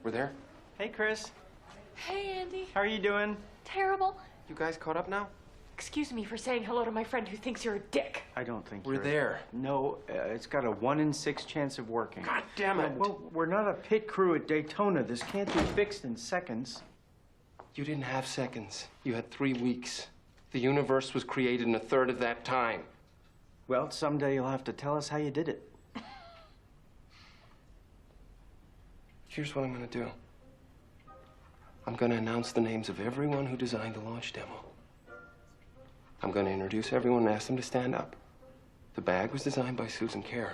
We're there? Hey, Chris. Hey, Andy. How are you doing? Terrible. You guys caught up now? Excuse me for saying hello to my friend who thinks you're a dick. I don't think We're you're... there. No, it's got a 1 in 6 chance of working. God damn it. Well, we're not a pit crew at Daytona. This can't be fixed in seconds. You didn't have seconds. You had 3 weeks. The universe was created in a third of that time. Well, someday you'll have to tell us how you did it. Here's what I'm gonna do. I'm gonna announce the names of everyone who designed the launch demo. I'm gonna introduce everyone and ask them to stand up. The bag was designed by Susan Kerr.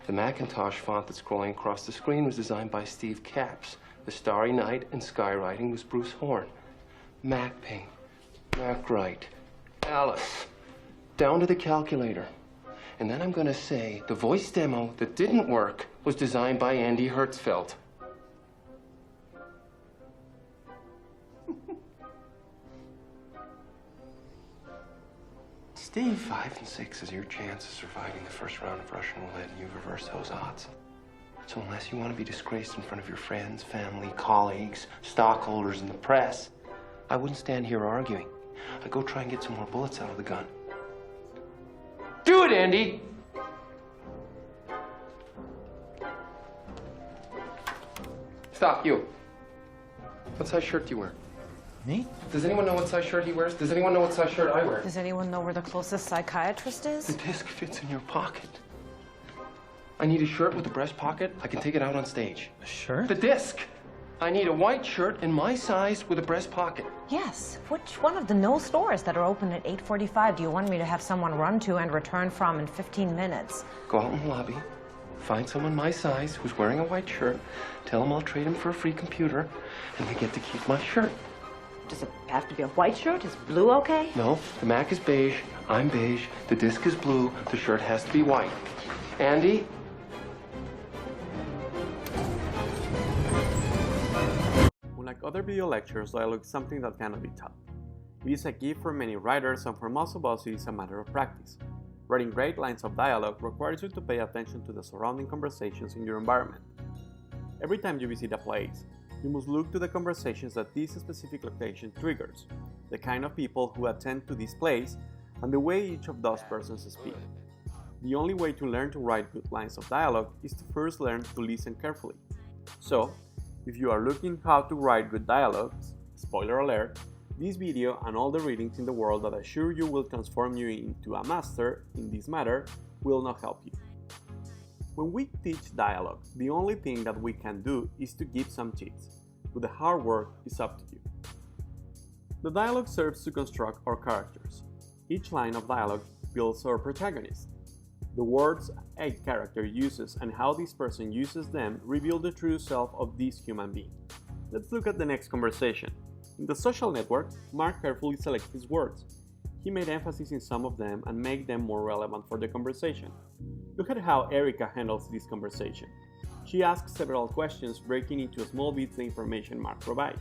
The Macintosh font that's scrolling across the screen was designed by Steve Capps. The Starry Night and skywriting was Bruce Horn. Mac Paint, Mac Wright, Alice, down to the calculator. And then I'm gonna say the voice demo that didn't work was designed by Andy Hertzfeld. Steve. 5 and 6 is your chance of surviving the first round of Russian roulette, and you've reversed those odds. So unless you want to be disgraced in front of your friends, family, colleagues, stockholders, and the press, I wouldn't stand here arguing. I'd go try and get some more bullets out of the gun. Do it, Andy! Stop, you. What size shirt do you wear? Me? Does anyone know what size shirt he wears? Does anyone know what size shirt I wear? Does anyone know where the closest psychiatrist The is? disc fits in your pocket. I need a shirt with a breast pocket. I can take it out on stage. A shirt? The disc. I need a white shirt in my size with a breast pocket. Yes. Which one of the no stores that are open at 8:45 do you want me to have someone run to and return from in 15 minutes? Go out in the lobby, find someone my size who's wearing a white shirt, tell them I'll trade him for a free computer, and they get to keep my shirt. Does it have to be a white shirt? Is blue okay? No, the Mac is beige, I'm beige, the disc is blue, the shirt has to be white. Andy? Unlike other video lectures, dialogue is something that cannot be taught. It is a gift for many writers, and for most of us it is a matter of practice. Writing great lines of dialogue requires you to pay attention to the surrounding conversations in your environment. Every time you visit a place, you must look to the conversations that this specific location triggers, the kind of people who attend to this place, and the way each of those persons speak. The only way to learn to write good lines of dialogue is to first learn to listen carefully. So, if you are looking how to write good dialogues, spoiler alert, this video and all the readings in the world that I assure you will transform you into a master in this matter will not help you. When we teach dialogue, the only thing that we can do is to give some tips, but the hard work is up to you. The dialogue serves to construct our characters. Each line of dialogue builds our protagonist. The words a character uses and how this person uses them reveal the true self of this human being. Let's look at the next conversation. In the social network, Mark carefully selects his words. He made emphasis in some of them and made them more relevant for the conversation. Look at how Erica handles this conversation. She asks several questions, breaking into small bits the information Mark provides.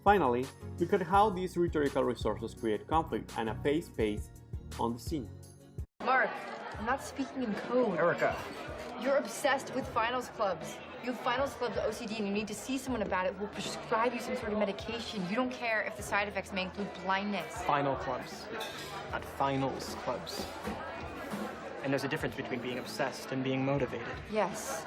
Finally, look at how these rhetorical resources create conflict and a pace on the scene. Mark, I'm not speaking in code. Erica. You're obsessed with finals clubs. You have finals clubs OCD and you need to see someone about it who will prescribe you some sort of medication. You don't care if the side effects may include blindness. Final clubs, not finals clubs. And there's a difference between being obsessed and being motivated. Yes,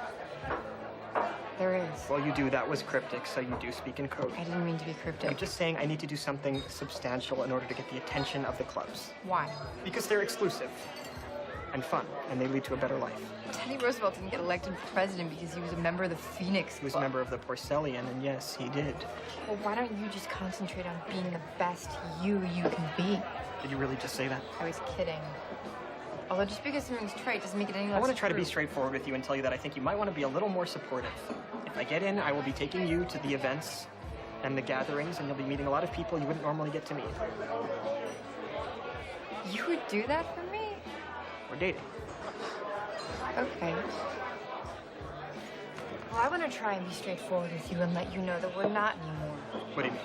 there is. Well, you do. That was cryptic, so you do speak in code. I didn't mean to be cryptic. I'm just saying I need to do something substantial in order to get the attention of the clubs. Why? Because they're exclusive and fun, and they lead to a better life. Teddy Roosevelt didn't get elected president because he was a member of the Phoenix He was a Club. member of the Porcellian, and yes, he did. Well, why don't you just concentrate on being the best you can be? Did you really just say that? I was kidding. Although just because something's trite doesn't make it any less I want to try to be true. straightforward with you and tell you that I think you might want to be a little more supportive. If I get in, I will be taking you to the events and the gatherings, and you'll be meeting a lot of people you wouldn't normally get to meet. You would do that for me? We're dating. Okay. Well, I want to try and be straightforward with you and let you know that we're not anymore. What do you mean?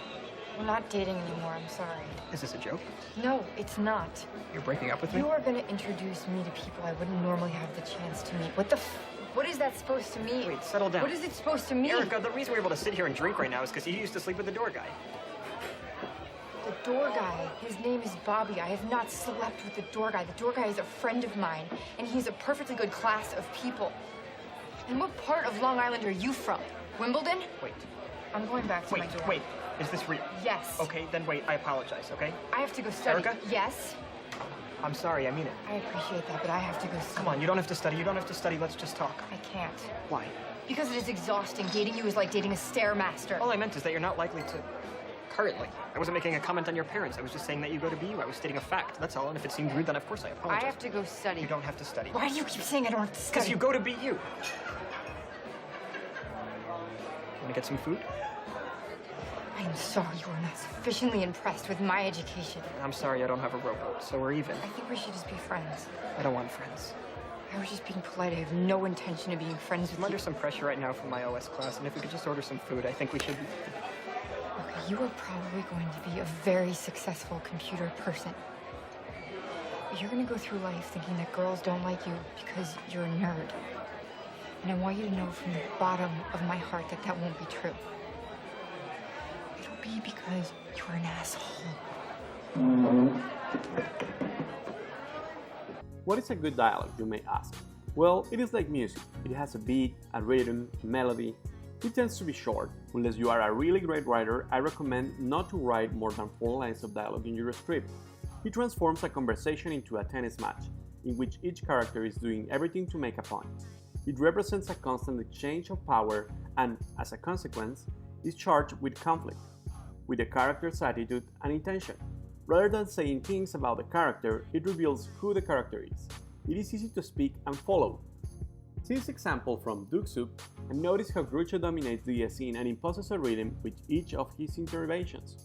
We're not dating anymore, I'm sorry. Is this a joke? No, it's not. You're breaking up with me? You are going to introduce me to people I wouldn't normally have the chance to meet. What the What is that supposed to mean? Wait, settle down. What is it supposed to mean? Erica, the reason we're able to sit here and drink right now is because you used to sleep with the door guy. The door guy. His name is Bobby. I have not slept with the door guy. The door guy is a friend of mine, and he's a perfectly good class of people. And what part of Long Island are you from? Wimbledon? Wait, I'm going back to my dorm. wait. Is this real? Yes. Okay, then wait. I apologize, okay? I have to go study. Erica? Yes. I'm sorry, I mean it. I appreciate that, but I have to go study. Come on, you don't have to study. You don't have to study. Let's just talk. I can't. Why? Because it is exhausting. Dating you is like dating a stairmaster. All I meant is that you're not likely to... Currently. I wasn't making a comment on your parents. I was just saying that you go to BU. I was stating a fact. That's all. And if it seemed rude, then of course I apologize. I have to go study. You don't have to study. Why do you keep saying I don't have to study? Because you go to BU. Want to get some food? I am sorry you are not sufficiently impressed with my education. I'm sorry I don't have a rowboat, so we're even. I think we should just be friends. I don't want friends. I was just being polite. I have no intention of being friends with I'm you. under some pressure right now from my OS class, and if we could just order some food, I think we should be... Okay, you are probably going to be a very successful computer person. But you're going to go through life thinking that girls don't like you because you're a nerd. And I want you to know from the bottom of my heart that that won't be true. It'll be because you're an asshole. What is a good dialogue, you may ask? Well, it is like music. It has a beat, a rhythm, a melody. It tends to be short. Unless you are a really great writer, I recommend not to write more than 4 lines of dialogue in your script. It transforms a conversation into a tennis match, in which each character is doing everything to make a point. It represents a constant exchange of power and, as a consequence, is charged with conflict, with the character's attitude and intention. Rather than saying things about the character, it reveals who the character is. It is easy to speak and follow. See this example from Duck Soup and notice how Groucho dominates the scene and imposes a rhythm with each of his interventions.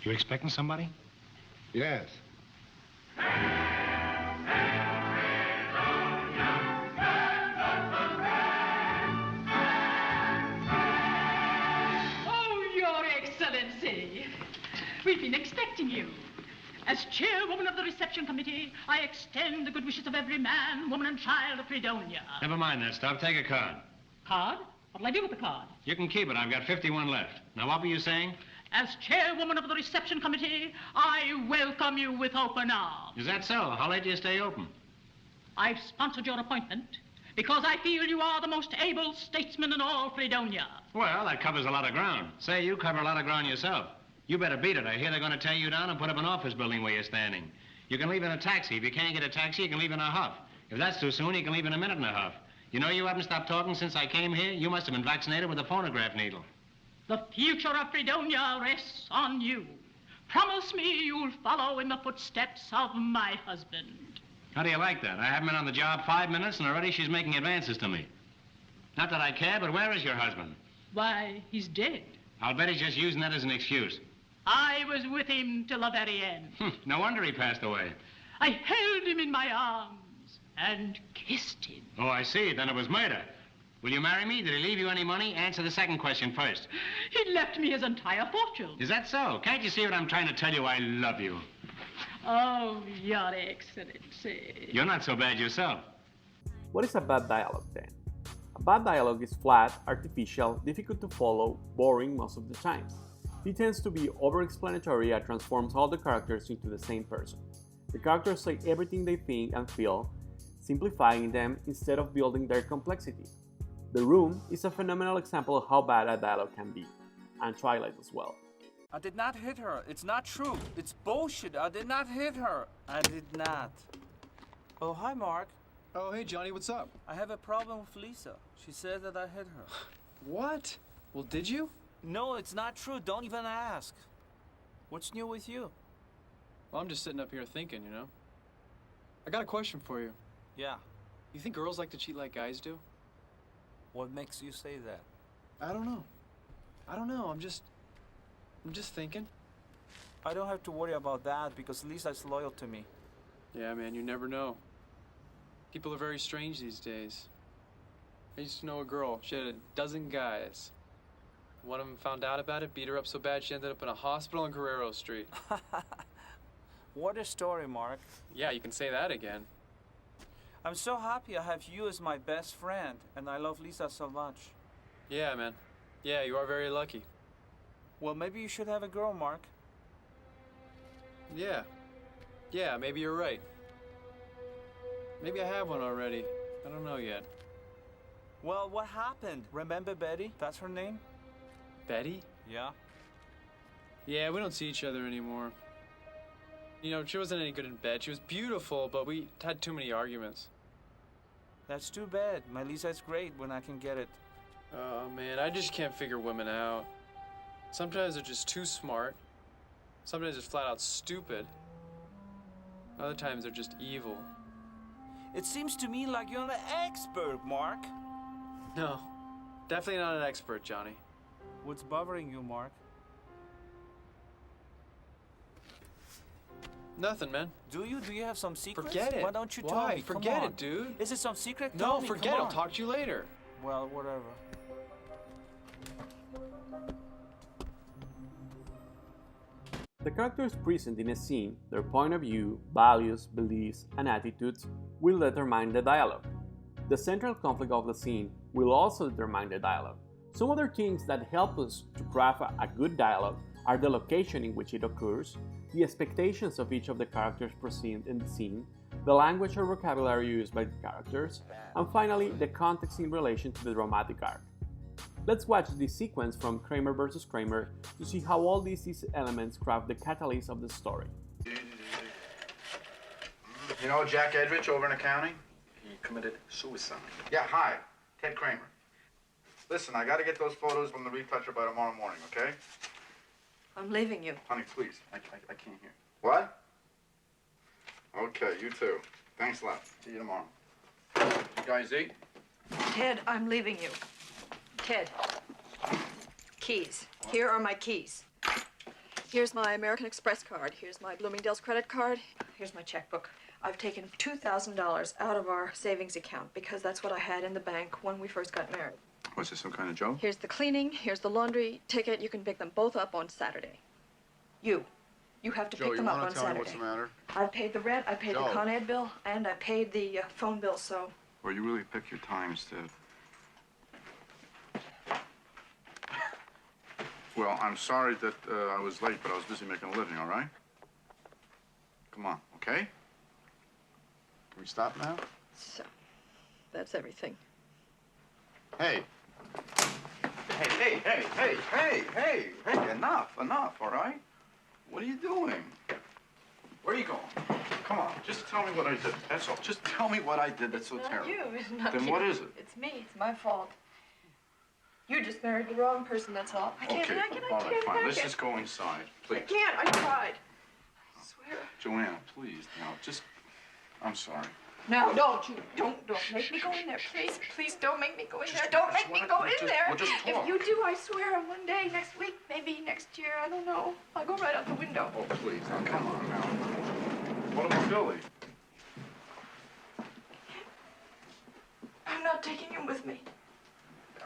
You expecting somebody? Yes. Oh, Your Excellency. We've been expecting you. As chairwoman of the reception committee, I extend the good wishes of every man, woman, and child of Fredonia. Never mind that stuff. Take a card. Card? What'll I do with the card? You can keep it. I've got 51 left. Now, what were you saying? As chairwoman of the reception committee, I welcome you with open arms. Is that so? How late do you stay open? I've sponsored your appointment because I feel you are the most able statesman in all Fredonia. Well, that covers a lot of ground. Say, you cover a lot of ground yourself. You better beat it. I hear they're going to tear you down and put up an office building where you're standing. You can leave in a taxi. If you can't get a taxi, you can leave in a huff. If that's too soon, you can leave in a minute and a huff. You know you haven't stopped talking since I came here? You must have been vaccinated with a phonograph needle. The future of Fredonia rests on you. Promise me you'll follow in the footsteps of my husband. How do you like that? I haven't been on the job 5 minutes, and already she's making advances to me. Not that I care, but where is your husband? Why, he's dead. I'll bet he's just using that as an excuse. I was with him till the very end. No wonder he passed away. I held him in my arms and kissed him. Oh, I see. Then it was murder. Will you marry me? Did he leave you any money? Answer the second question first. He left me his entire fortune. Is that so? Can't you see what I'm trying to tell you? I love you. Oh, Your Excellency. You're not so bad yourself. What is a bad dialogue then? A bad dialogue is flat, artificial, difficult to follow, boring most of the time. It tends to be over-explanatory and transforms all the characters into the same person. The characters say everything they think and feel, simplifying them instead of building their complexity. The Room is a phenomenal example of how bad a dialogue can be, and Twilight as well. I did not hit her. It's not true. It's bullshit. I did not hit her. I did not. Oh, hi, Mark. Oh, hey, Johnny, what's up? I have a problem with Lisa. She said that I hit her. What? Well, did you? No, it's not true. Don't even ask. What's new with you? Well, I'm just sitting up here thinking, you know? I got a question for you. Yeah. You think girls like to cheat like guys do? What makes you say that? I don't know. I'm just thinking. I don't have to worry about that because Lisa's loyal to me. Yeah, man, you never know. People are very strange these days. I used to know a girl. She had a dozen guys. One of them found out about it, beat her up so bad she ended up in a hospital on Guerrero Street. What a story, Mark. Yeah, you can say that again. I'm so happy I have you as my best friend, and I love Lisa so much. Yeah, man. Yeah, you are very lucky. Well, maybe you should have a girl, Mark. Yeah. Yeah, maybe you're right. Maybe I have one already. I don't know yet. Well, what happened? Remember Betty? That's her name? Betty? Yeah. Yeah, we don't see each other anymore. You know, she wasn't any good in bed. She was beautiful, but we had too many arguments. That's too bad. My Lisa's great when I can get it. Oh, man, I just can't figure women out. Sometimes they're just too smart. Sometimes they're flat out stupid. Other times they're just evil. It seems to me like you're an expert, Mark. No, definitely not an expert, Johnny. What's bothering you, Mark? Nothing, man. Do you have some secrets? Forget it. Why don't you tell Why? me? Come Forget on. it, dude. Is it some secret? No, Tell me, forget it. come I'll on. talk to you later. Well, whatever. The characters present in a scene, their point of view, values, beliefs, and attitudes will determine the dialogue. The central conflict of the scene will also determine the dialogue. Some other things that help us to craft a good dialogue are the location in which it occurs, the expectations of each of the characters present in the scene, the language or vocabulary used by the characters, and finally, the context in relation to the dramatic arc. Let's watch this sequence from Kramer vs. Kramer to see how all these elements craft the catalyst of the story. You know Jack Edrich over in accounting? He committed suicide. Yeah, hi. Ted Kramer. Listen, I gotta get those photos from the retoucher by tomorrow morning, okay? I'm leaving you. Honey, please. I can't hear. What? Okay, you too. Thanks a lot. See you tomorrow. You guys eat? Ted, I'm leaving you. Ted. Keys. Here are my keys. Here's my American Express card. Here's my Bloomingdale's credit card. Here's my checkbook. I've taken $2,000 out of our savings account because that's what I had in the bank when we first got married. Was this some kind of joke? Here's the cleaning. Here's the laundry ticket. You can pick them both up on Saturday. You have to pick them up on Saturday. Joe, you want to tell me what's the matter? I paid the rent, I paid the Con Ed bill, and I paid the phone bill, so... Well, you really pick your times, Ted. Well, I'm sorry that I was late, but I was busy making a living, all right? Come on, okay? Can we stop now? So, that's everything. Hey, enough, all right? What are you doing? Where are you going? Come on, just tell me what I did, that's all. Just tell me what I did that's so terrible. It's not Then you. what is it? It's me. It's my fault. You just married the wrong person, that's all. I can't, Okay, all right, fine. Let's just go inside, please. I can't. I tried. I swear. Joanna, please, now, just... I'm sorry. No, don't you. Don't make me go in there, please. Please don't make me go in there. Don't make me go in there. We'll just talk. If you do, I swear, one day, next week, maybe next year, I don't know. I'll go right out the window. Oh, please, now, come on now. What about Billy? I'm not taking him with me.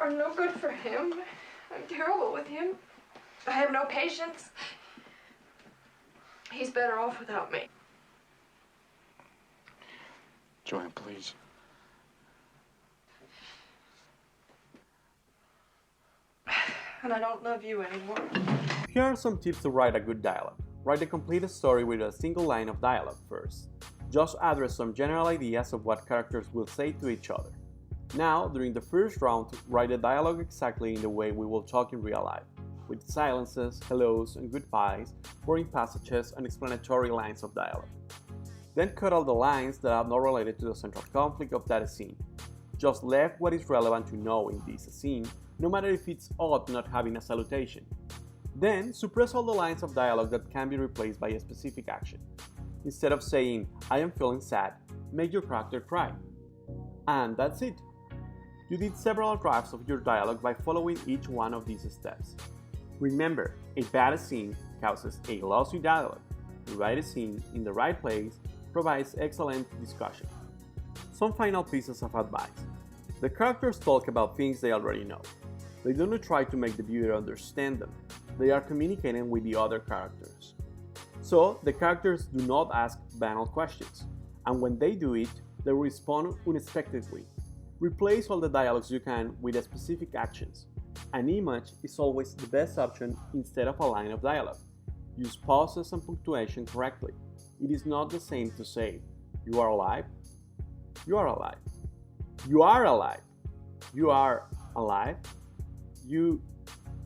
I'm no good for him. I'm terrible with him. I have no patience. He's better off without me. Joanne, please. And I don't love you anymore. Here are some tips to write a good dialogue. Write a complete story with a single line of dialogue first. Just address some general ideas of what characters will say to each other. Now, during the first round, write a dialogue exactly in the way we will talk in real life, with silences, hellos, and goodbyes, boring passages, and explanatory lines of dialogue. Then cut all the lines that are not related to the central conflict of that scene. Just left what is relevant to know in this scene, no matter if it's odd not having a salutation. Then suppress all the lines of dialogue that can be replaced by a specific action. Instead of saying, "I am feeling sad," make your character cry. And that's it. You did several drafts of your dialogue by following each one of these steps. Remember, a bad scene causes a lossy dialogue. The right scene in the right place provides excellent discussion. Some final pieces of advice. The characters talk about things they already know. They do not try to make the viewer understand them. They are communicating with the other characters. So, the characters do not ask banal questions, and when they do it, they respond unexpectedly. Replace all the dialogues you can with specific actions. An image is always the best option instead of a line of dialogue. Use pauses and punctuation correctly. It is not the same to say, "You are alive," "You are alive," "You are alive," "You are alive," "You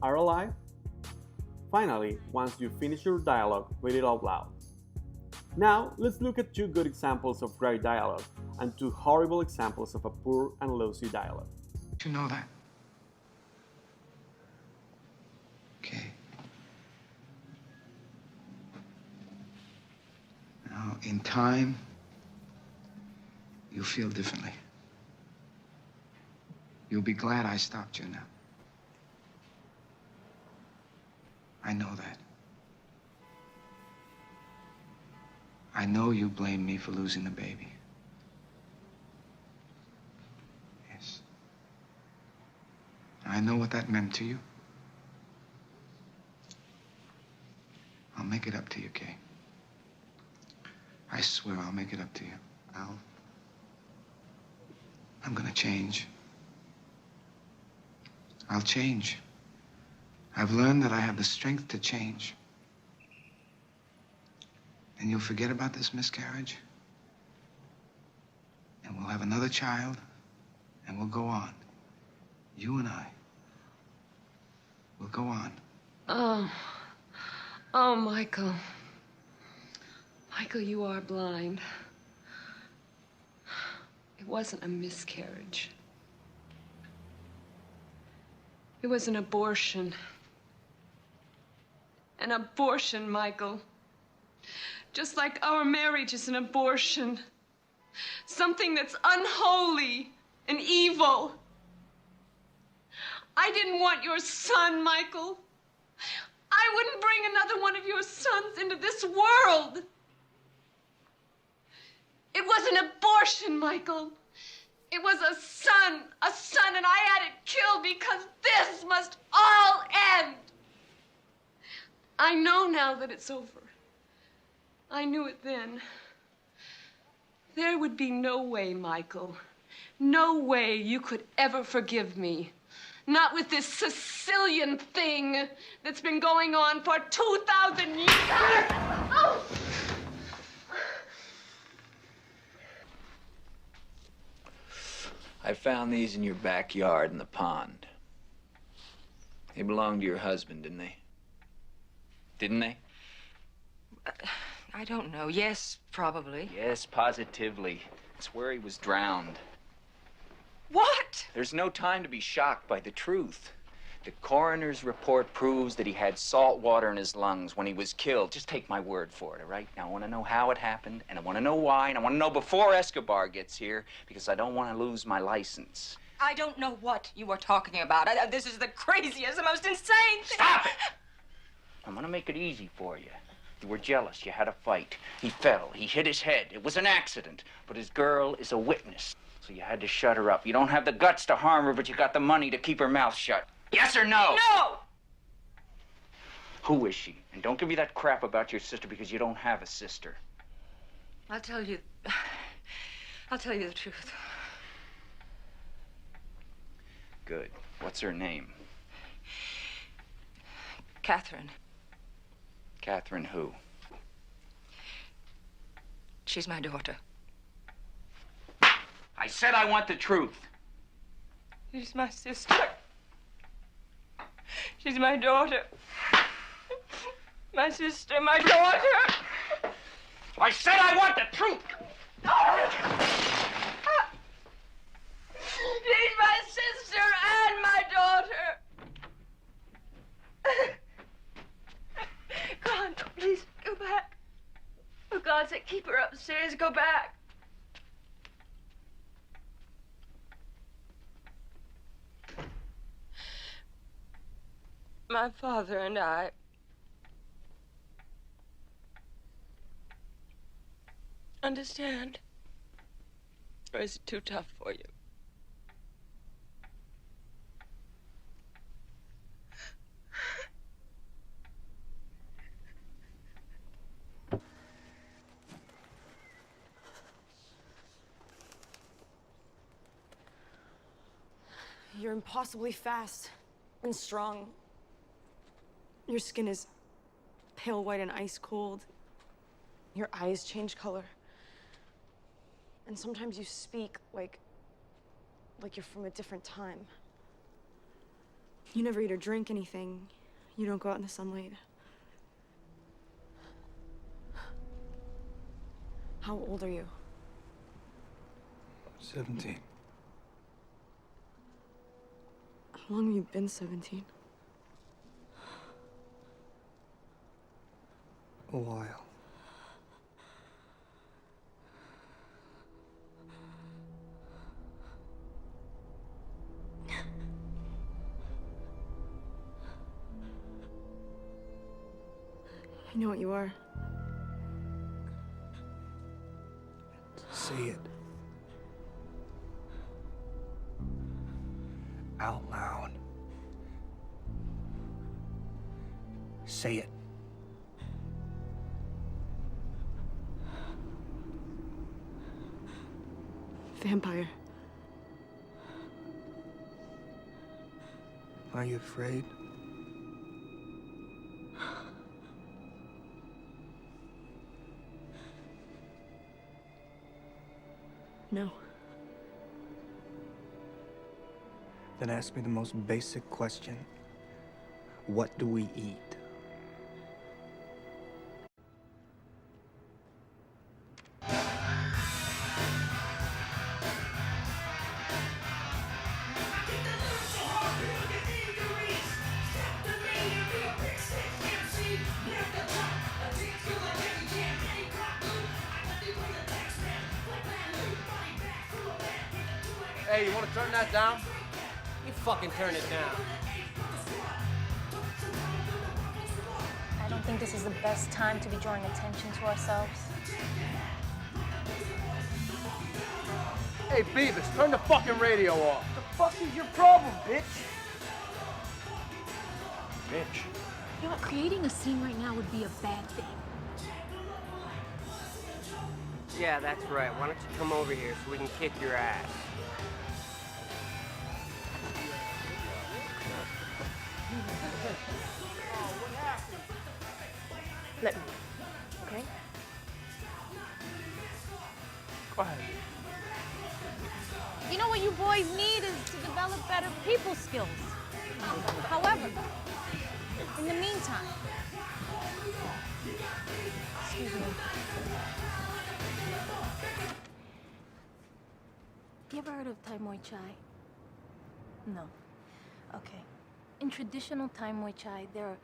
are alive." Finally, once you finish your dialogue, read it out loud. Now, let's look at 2 good examples of great dialogue and 2 horrible examples of a poor and lousy dialogue. You know that? Okay. Now, in time, you'll feel differently. You'll be glad I stopped you now. I know that. I know you blame me for losing the baby. Yes. I know what that meant to you. I'll make it up to you, Kay. I swear I'll make it up to you. I'm gonna change. I'll change. I've learned that I have the strength to change. And you'll forget about this miscarriage. And we'll have another child. And we'll go on. You and I. We'll go on. Oh, Michael. Michael, you are blind. It wasn't a miscarriage. It was an abortion. An abortion, Michael. Just like our marriage is an abortion. Something that's unholy and evil. I didn't want your son, Michael. I wouldn't bring another one of your sons into this world. It was an abortion, Michael. It was a son, and I had it killed because this must all end. I know now that it's over. I knew it then. There would be no way, Michael. No way you could ever forgive me. Not with this Sicilian thing that's been going on for 2,000 years. Oh! I found these in your backyard in the pond. They belonged to your husband, didn't they? Didn't they? I don't know. Yes, probably. Yes, positively. It's where he was drowned. What? There's no time to be shocked by the truth. The coroner's report proves that he had salt water in his lungs when he was killed. Just take my word for it, all right? Now, I want to know how it happened, and I want to know why, and I want to know before Escobar gets here, because I don't want to lose my license. I don't know what you are talking about. This is the craziest, the most insane thing. Stop it! I'm going to make it easy for you. You were jealous. You had a fight. He fell. He hit his head. It was an accident. But his girl is a witness, so you had to shut her up. You don't have the guts to harm her, but you got the money to keep her mouth shut. Yes or no? No! Who is she? And don't give me that crap about your sister, because you don't have a sister. I'll tell you the truth. Good. What's her name? Catherine. Catherine who? She's my daughter. I said I want the truth. She's my sister. She's my daughter. My sister, my daughter. I said I want the truth. She's my sister and my daughter. Go on, please, go back. For God's sake, keep her upstairs. Go back. My father and I understand? Or is it too tough for you? You're impossibly fast and strong. Your skin is pale white and ice cold. Your eyes change color. And sometimes you speak like you're from a different time. You never eat or drink anything. You don't go out in the sunlight. How old are you? 17. How long have you been 17? A while. I know what you are. Say it. Out loud. Say it. Vampire. Are you afraid? No. Then ask me the most basic question. What do we eat? Hey, you want to turn that down? You fucking turn it down. I don't think this is the best time to be drawing attention to ourselves. Hey, Beavis, turn the fucking radio off. What the fuck is your problem, bitch? Bitch. You know what? Creating a scene right now would be a bad thing. Yeah, that's right. Why don't you come over here so we can kick your ass? Let me, okay? Go ahead. You know what you boys need is to develop better people skills. However, in the meantime, excuse me. You ever heard of Thai Muay Chai? No. Okay. In traditional Thai Muay Chai, there are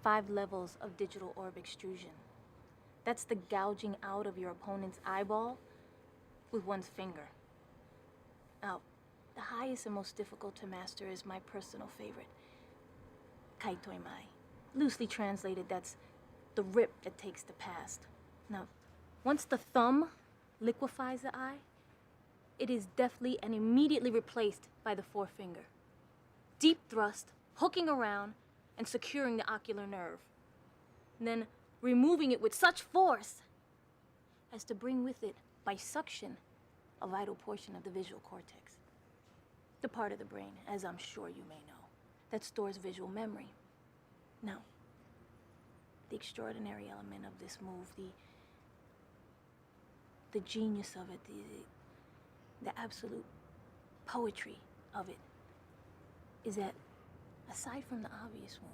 5 levels of digital orb extrusion. That's the gouging out of your opponent's eyeball with one's finger. Now, the highest and most difficult to master is my personal favorite, Kai Toi Mai. Loosely translated, that's the rip that takes the past. Now, once the thumb liquefies the eye, it is deftly and immediately replaced by the forefinger. Deep thrust, hooking around, and securing the ocular nerve. And then removing it with such force as to bring with it, by suction, a vital portion of the visual cortex. The part of the brain, as I'm sure you may know, that stores visual memory. Now, the extraordinary element of this move, the genius of it, the absolute poetry of it, is that aside from the obvious wound,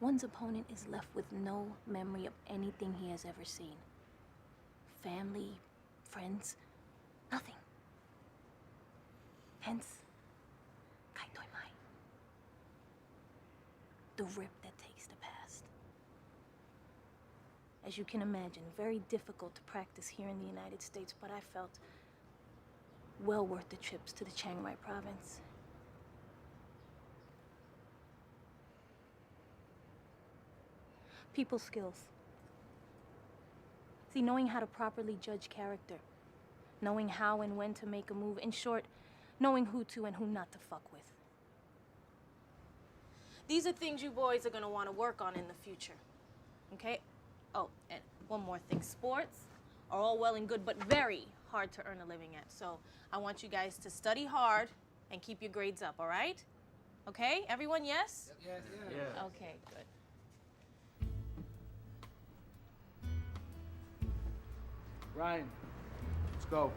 one's opponent is left with no memory of anything he has ever seen. Family, friends, nothing. Hence, Kai Toi Mai. The rip that takes the past. As you can imagine, very difficult to practice here in the United States, but I felt well worth the trips to the Chiang Mai province. People skills. Honesty, knowing how to properly judge character. Knowing how and when to make a move. In short, knowing who to and who not to fuck with. These are things you boys are gonna want to work on in the future. Okay? Oh, and one more thing. Sports are all well and good, but very hard to earn a living at. So I want you guys to study hard and keep your grades up, all right? Okay? Everyone, yes? Yes. Okay, good. Ryan, let's go.